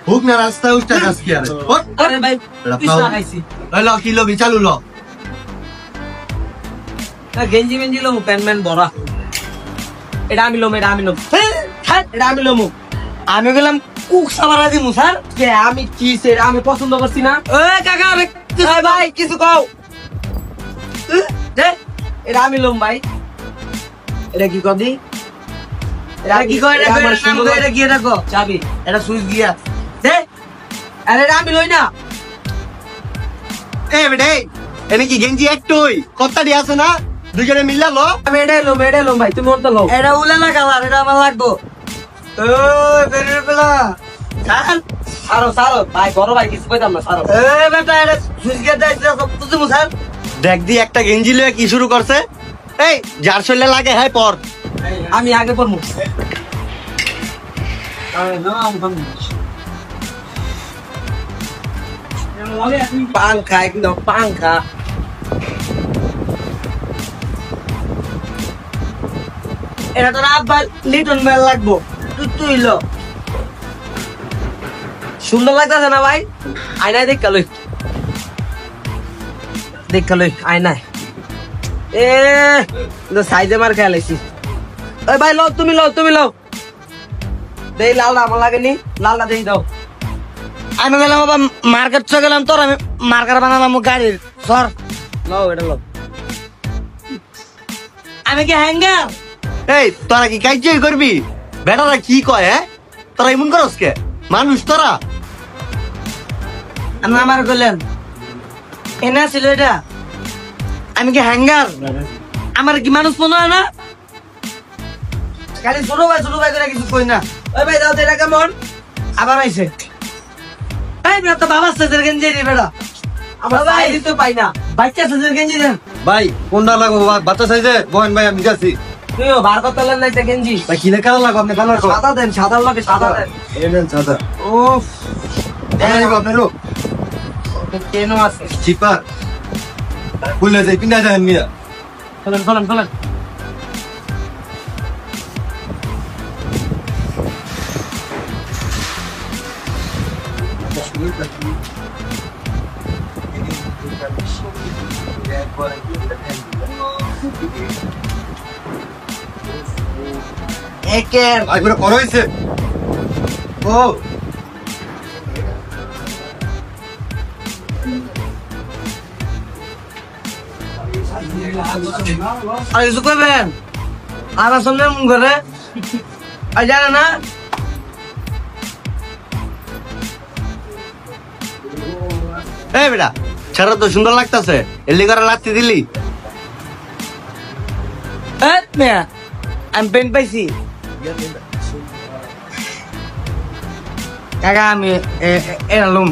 hook না রাস্তা উঠতে যাস কি আরে আরে ভাই পিছনা খাইছি ল কিলো বিচালু ল না গেঞ্জি মেঞ্জি লমু প্যান্ট বড়া এটা আমি লম এটা আমি লম আমি গেলাম কুক সামারা দিমু স্যার কে আমি কি স্যার আমি পছন্দ করছি না এই কাকা আরে ভাই কিছু কও দে এটা আমি লম ভাই এটা কি কদি এটা কি কয় এটা আমার সুন্দর এটা কি এটা কো চাবি এটা সুইচ গিয়া দে আরে এটা আমি লই না এ বেডে এনে কি গেঞ্জি একটই কতটি আছে না দুজনে মিললা লো আমি এটাই লম ভাই তুমি ওটা লও এটা উলানা কালার এটা আমার লাগবো ওই বেরের বেলা সারো ভাই বড় ভাই কিছু কইতাম না সারো এ বেটা এটা সুইচ গিয়া দাইছে সব তুই মুছাল দেখ দি একটা গেঞ্জি লয়ে কি শুরু করছে এই যার শরীরে লাগে হাই পর আমি আগে পড়মু পাংখা একদম পাংখা এটা তো আব্বার লিটন বেল লাগবো তুই লো সুন্দর লাগতেছে না ভাই আয়নায় দেখা লই আয়নায় এ সাইজে মার খেয়াল আইছি ওই ভাই লও তুমি লও দেই লালটা আমার লাগেনি লালটা দেই দাও আমি গেলাম বাবা মার্কেট চলে গেলাম তোর আমি মার্কার বানালাম গাড়ির সর লও এটা লও আমি কি হ্যাঙ্গার এই তোরা কি কাইজই করবি বেটারা কি কয় হ্যাঁ তোরা এমন করস কে মানুষ তোরা আমি আমার গেলেন এনা ছিল এটা আমি কি হ্যাঙ্গার আমার কি মানুষ মনে হয় না খালি ছোট ভাই করে কিছু কই না ওই ভাই দাও তো এটা কেমন আবার আইছে এই বেটা তো বাবা সাজের গেঞ্জি রে বেটা আমার ভাই দিতে পাই না বাচ্চা সাজের গেঞ্জি দেন ভাই কোনটা লাগবো বাচ্চা সাইজে বহেন ভাই আমি যাচ্ছি তুইও বার করতে লেন নাই গেঞ্জি ভাই কি লেখা লাগবো আপনি কালার সাদা দেন সাদার লগে সাদা দেন এনেন সাদা উফ আপনার লোক কেন আছে চিপা খুলে যাই পিনা যান মিয়া খোলেন একের ভাই পুরো বড় হইছে ও আর কিছু করবেন আমার সামনে মুখ করে আর জানে না এই বেটা ছাড়া তো সুন্দর লাগতাছে এলি করে লাত্তি দিলি আমি পেন পাইছি কাকা আমি এলাম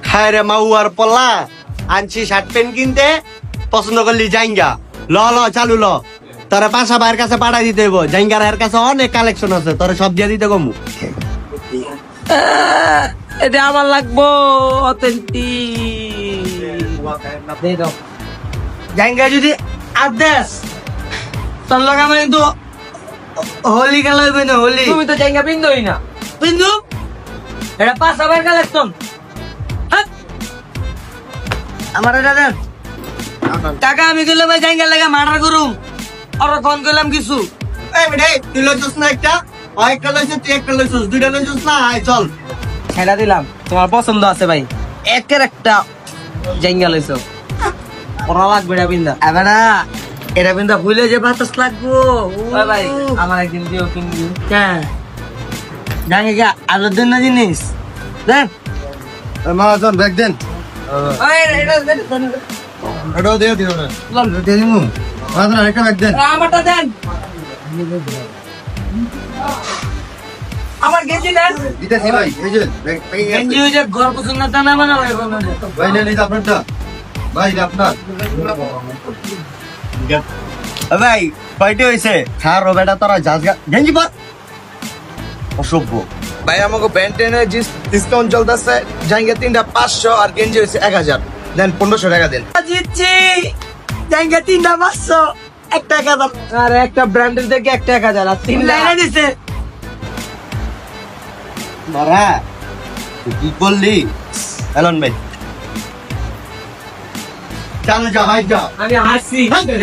হ্যাঁ রে মাউ আর পল্লা আনছি শার্ট প্যান্ট কিনতে পছন্দ করলি জাইঙ্গা ল চালু ল তোরা পাশা ভাইয়ের কাছে পাঠাই দিতে হইব জাইঙ্গার এর কাছে অনেক কালেকশন আছে তোরা সব দিয়ে দিতে কমু এটা আমার লাগবো অথেন্টিক দাও জাইঙ্গা যদি আদেশ তোর লোক আমার কিন্তু হোলি খেলা হইবে না হোলি তুমি তো জায়গা পিন্দই না বিন্দু এটা 5,000 কালেকশন আমার এটা দেন টাকা আমি গেলে ভাই জাইঙ্গা লাগা মার্ডার করুম আর ফোন করলাম কিছু এই বেটা তুই লইছস না একটা একটা লইছস তুই একটা লইছস দুইটা লইছস না আয় চল ছেড়া দিলাম তোমার পছন্দ আছে ভাই একের একটা জায়গা লইছো ওরা লাগবে এটা পিন্দা এবারা এটা কিন্তু ভুলে যে বাতাস লাগবো ওই ভাই আমার একদিন দিও কিনবি হ্যাঁ জাঙ্গে কি আলোর জন্য জিনিস দেন মহাজন ব্যাগ দেন ওই এটা এটাও দিয়ে দিও না দিয়ে দিমু মহাজন একটা ব্যাগ দেন আমারটা দেন আমার গেঞ্জি দেন দিতেছি ভাই এই যে গেঞ্জি হয়ে যে ঘর পছন্দ তা না বানাবো ভাই নেন এই আপনারটা ভাই আপনার ভাই কয়টি হইছে খারো বেটা তোরা জাজগা গেঞ্জি পর অসভ্য ভাই আমাকে ব্যান্টেনের ডিসকাউন্ট চলতেছে জায়গা 3টা 500 আর গেঞ্জি হয়েছে 1000 দেন 1500 টাকা দেন জিতছি জাঙ্গে 3টা 500 1 টাকা দাম আর একটা ব্র্যান্ডের থেকে 1 টাকা আর 3 লাইনে দিছে মারা তুই কি করলি এলন ভাই চালু যা ভাই যা আমি হাসছি আমি